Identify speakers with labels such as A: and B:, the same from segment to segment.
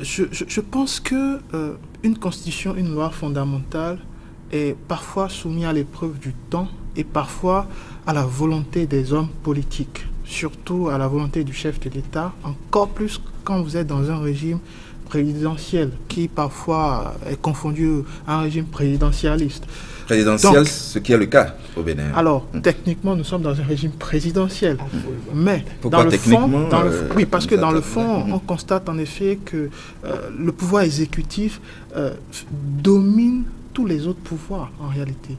A: Je pense que une constitution, une loi fondamentale est parfois soumise à l'épreuve du temps et parfois à la volonté des hommes politiques, surtout à la volonté du chef de l'État, encore plus quand vous êtes dans un régime présidentiel qui parfois est confondu à un régime présidentialiste.
B: Présidentiel,
A: Donc,
B: ce qui est le cas au Bénin.
A: Alors, techniquement, nous sommes dans un régime présidentiel. Mais
B: pourquoi
A: dans le fond, oui, parce que dans le fond,
B: on
A: on constate en effet que le pouvoir exécutif domine tous les autres pouvoirs en réalité.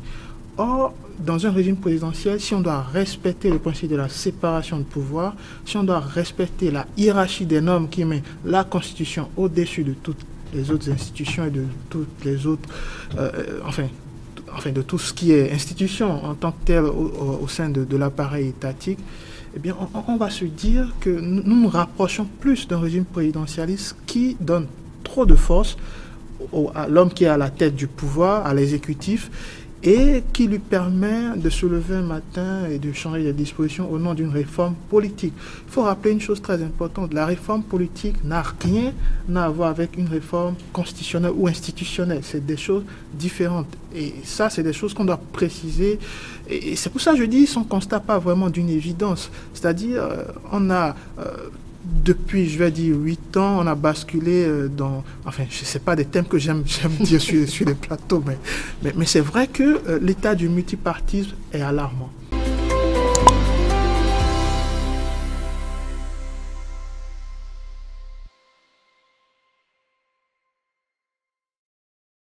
A: Or, dans un régime présidentiel, si on doit respecter le principe de la séparation de pouvoir, si on doit respecter la hiérarchie des normes qui met la Constitution au-dessus de toutes les autres institutions et de toutes les autres, enfin, de tout ce qui est institution en tant que tel au sein de l'appareil étatique, eh bien, on va se dire que nous nous rapprochons plus d'un régime présidentialiste qui donne trop de force à l'homme qui est à la tête du pouvoir, à l'exécutif, et qui lui permet de se lever un matin et de changer les dispositions au nom d'une réforme politique. Il faut rappeler une chose très importante, la réforme politique n'a rien à voir avec une réforme constitutionnelle ou institutionnelle, c'est des choses différentes. Et ça, c'est des choses qu'on doit préciser. Et c'est pour ça que je dis, son constat pas vraiment d'une évidence. C'est-à-dire, on a... depuis, je vais dire, 8 ans, on a basculé dans... Enfin, ce n'est pas des thèmes que j'aime dire sur les plateaux, mais c'est vrai que l'état du multipartisme est alarmant.